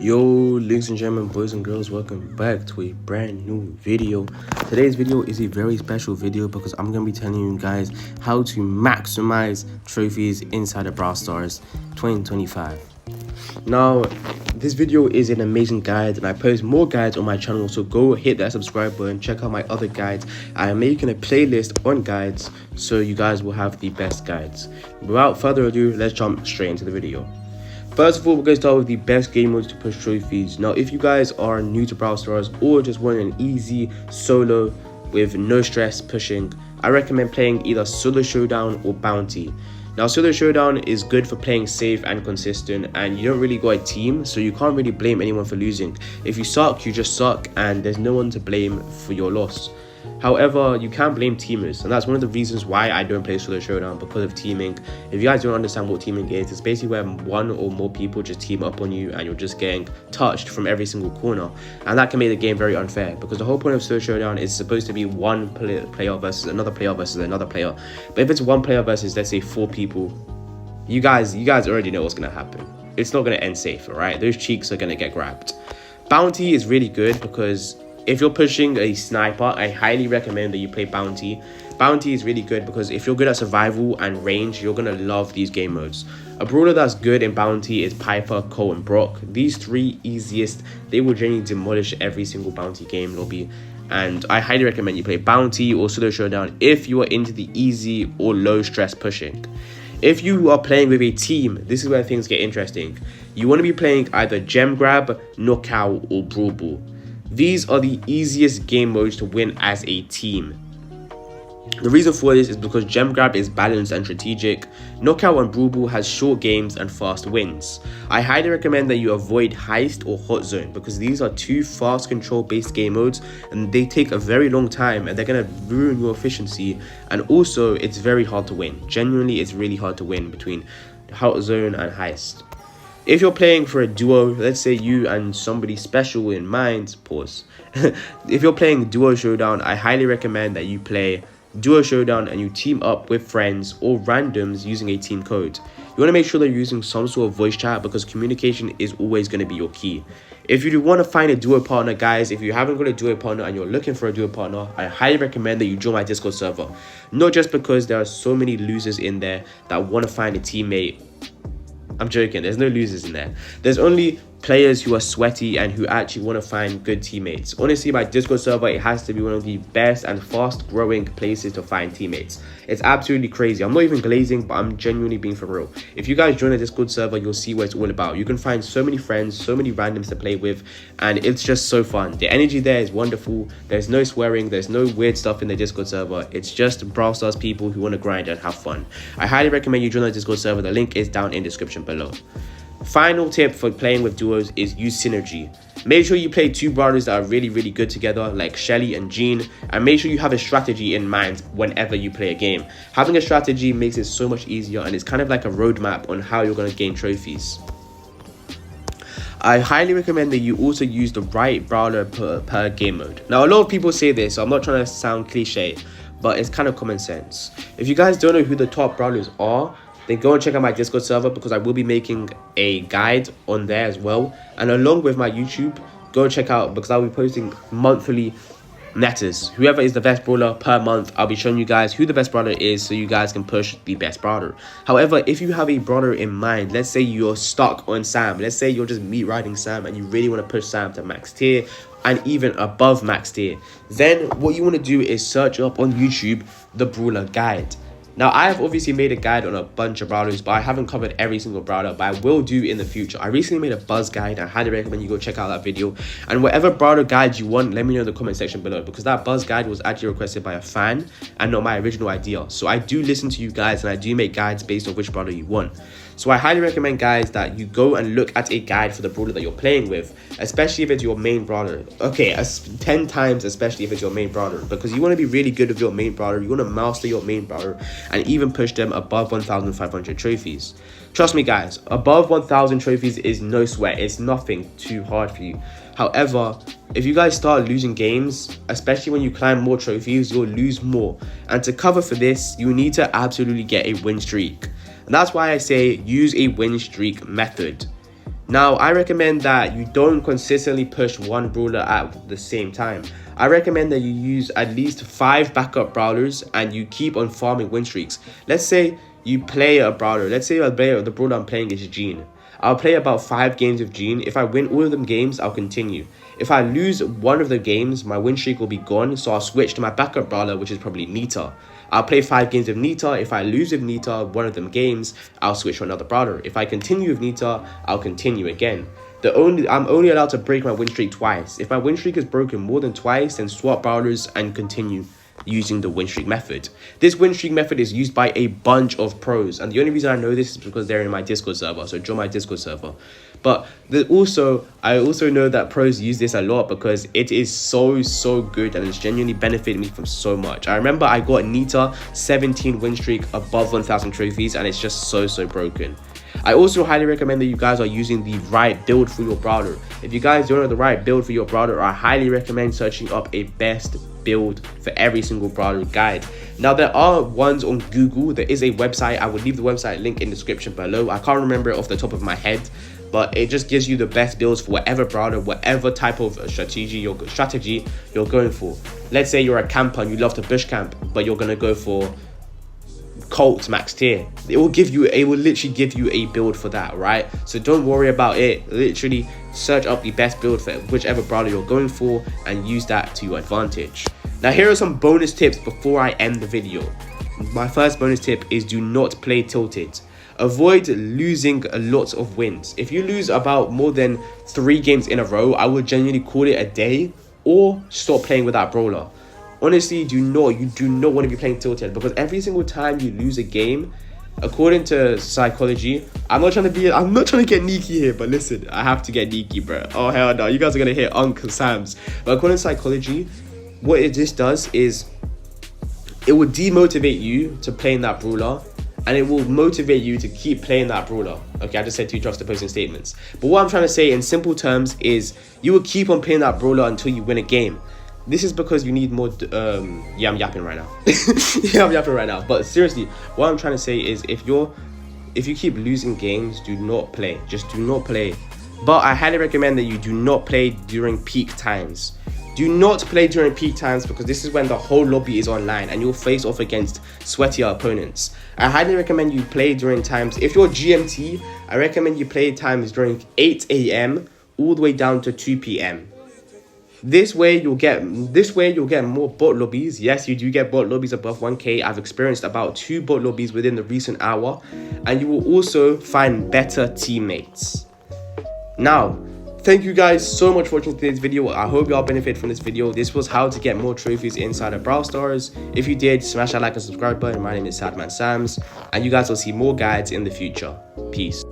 Yo, ladies and gentlemen, boys and girls, welcome back to a brand new video. Today's video is a very special video because I'm going to be telling you guys how to maximize trophies inside of Brawl Stars 2025. Now, this video is an amazing guide and I post more guides on my channel, so go hit that subscribe button, check out my other guides. I am making a playlist on guides so you guys will have the best guides. Without further ado, let's jump straight into the video. First of all, we're going to start with the best game modes to push trophies. Now, if you guys are new to Brawl Stars or just want an easy solo with no stress pushing, I recommend playing either Solo Showdown or Bounty. Now, Solo Showdown is good for playing safe and consistent, and you don't really got a team, so you can't really blame anyone for losing. If you suck, you just suck, and there's no one to blame for your loss. However, you can blame teamers, and that's one of the reasons why I don't play Solo Showdown, because of teaming. If you guys don't understand what teaming is, it's basically where one or more people just team up on you and you're just getting touched from every single corner, and that can make the game very unfair, because the whole point of Solo Showdown is supposed to be one player versus another player versus another player. But if it's one player versus, let's say, 4 people, you guys already know what's going to happen. It's not going to end safe, alright? Those cheeks are going to get grabbed. Bounty is really good because if you're pushing a sniper, I highly recommend that you play Bounty. Bounty is really good because if you're good at survival and range, you're going to love these game modes. A brawler that's good in Bounty is Piper, Cole, and Brock. These 3 easiest, they will genuinely demolish every single Bounty game lobby. And I highly recommend you play Bounty or Solo Showdown if you are into the easy or low stress pushing. If you are playing with a team, this is where things get interesting. You want to be playing either Gem Grab, Knockout, or Brawl Ball. These are the easiest game modes to win as a team. The reason for this is because Gem Grab is balanced and strategic. Knockout and Brawl Ball has short games and fast wins. I highly recommend that you avoid Heist or Hot Zone because these are 2 fast control based game modes and they take a very long time and they're going to ruin your efficiency, and also it's very hard to win. Genuinely, it's really hard to win between Hot Zone and Heist. If you're playing for a duo, let's say you and somebody special in mind, pause. If you're playing Duo Showdown, I highly recommend that you play Duo Showdown and you team up with friends or randoms using a team code. You want to make sure that you're using some sort of voice chat because communication is always going to be your key. If you do want to find a duo partner, guys, if you haven't got a duo partner and you're looking for a duo partner, I highly recommend that you join my Discord server. Not just because there are so many losers in there that want to find a teammate. I'm joking, there's no losers in there. There's only players who are sweaty and who actually want to find good teammates. Honestly, my Discord server, it has to be one of the best and fast growing places to find teammates. It's absolutely crazy. I'm not even glazing, but I'm genuinely being for real. If you guys join a Discord server, you'll see what it's all about. You can find so many friends, so many randoms to play with, and it's just so fun. The energy there is wonderful. There's no swearing, there's no weird stuff in the Discord server. It's just Brawl Stars people who want to grind and have fun. I highly recommend you join the Discord server. The link is down in the description below. Final tip for playing with duos is use synergy. Make sure you play 2 brawlers that are really good together, like Shelly and Jean, and make sure you have a strategy in mind whenever you play a game. Having a strategy makes it so much easier, and it's kind of like a roadmap on how you're going to gain trophies. I highly recommend that you also use the right brawler per game mode. Now, a lot of people say this, so I'm not trying to sound cliche, but it's kind of common sense. If you guys don't know who the top brawlers are, then go and check out my Discord server because I will be making a guide on there as well. And along with my YouTube, go and check out, because I'll be posting monthly metas. Whoever is the best brawler per month, I'll be showing you guys who the best brawler is so you guys can push the best brawler. However, if you have a brawler in mind, let's say you're stuck on Sam. Let's say you're just meat riding Sam and you really want to push Sam to max tier and even above max tier. Then what you want to do is search up on YouTube the brawler guide. Now, I have obviously made a guide on a bunch of brawlers, but I haven't covered every single brawler, but I will do in the future. I recently made a buzz guide. I highly recommend you go check out that video. And whatever brawler guide you want, let me know in the comment section below, because that buzz guide was actually requested by a fan and not my original idea. So I do listen to you guys and I do make guides based on which brawler you want. So I highly recommend, guys, that you go and look at a guide for the brawler that you're playing with, especially if it's your main brawler. Okay, 10 times especially if it's your main brawler, because you want to be really good with your main brawler. You want to master your main brawler and even push them above 1,500 trophies. Trust me, guys, above 1,000 trophies is no sweat. It's nothing too hard for you. However, if you guys start losing games, especially when you climb more trophies, you'll lose more. And to cover for this, you need to absolutely get a win streak. And that's why I say use a win streak method. Now, I recommend that you don't consistently push one brawler at the same time. I recommend that you use at least 5 backup brawlers and you keep on farming win streaks. Let's say you play a brawler. Let's say the brawler I'm playing is Jean. I'll play about 5 games of Jean. If I win all of them games, I'll continue. If I lose one of the games, my win streak will be gone, so I'll switch to my backup brawler, which is probably Nita. I'll play 5 games of Nita. If I lose with Nita one of them games, I'll switch to another brawler. If I continue with Nita, I'll continue again. I'm only allowed to break my win streak twice. If my win streak is broken more than twice, then swap brawlers and continue using the win streak method. This win streak method is used by a bunch of pros, and the only reason I know this is because they're in my Discord server, so join my Discord server. But I also know that pros use this a lot because it is so good and it's genuinely benefited me from so much. I remember I got Nita 17 win streak above 1000 trophies, and it's just so broken. I also highly recommend that you guys are using the right build for your brawler. If you guys don't know the right build for your brawler, I highly recommend searching up a best build for every single brawler guide. Now, there are ones on Google. There is a website. I will leave the website link in the description below. I can't remember it off the top of my head, but it just gives you the best builds for whatever brawler, whatever type of strategy you're going for. Let's say you're a camper and you love to bush camp, but you're gonna go for Colt max tier. It will literally give you a build for that, right? So don't worry about it. Literally search up the best build for whichever brawler you're going for and use that to your advantage. Now, here are some bonus tips before I end the video. My first bonus tip is do not play tilted. Avoid losing a lot of wins. If you lose about more than 3 games in a row, I would genuinely call it a day or stop playing with that brawler. Honestly, you do not want to be playing tilted, because every single time you lose a game, according to psychology, I'm not trying to get Nikki here, but listen, I have to get Nikki, bro. Oh hell no, you guys are gonna hit Uncle Sam's. But according to psychology, what this does is it will demotivate you to playing that brawler, and it will motivate you to keep playing that brawler. Okay, I just said 2 juxtaposing statements. But what I'm trying to say in simple terms is you will keep on playing that brawler until you win a game. This is because you need more yeah, I'm yapping right now. Yeah, I'm yapping right now. But seriously, what I'm trying to say is if you keep losing games, do not play. Just do not play. But I highly recommend that you do not play during peak times. Do not play during peak times, because this is when the whole lobby is online and you'll face off against sweatier opponents. I highly recommend you play during times. If you're GMT, I recommend you play times during 8 AM all the way down to 2 PM. This way you'll get more bot lobbies. Yes, you do get bot lobbies above 1k. I've experienced about 2 bot lobbies within the recent hour, and you will also find better teammates. Now, thank you guys so much for watching today's video. I hope y'all benefit from this video. This was how to get more trophies inside of Brawl Stars. If you did, smash that like and subscribe button. My name is Sadman Sams, and you guys will see more guides in the future. Peace.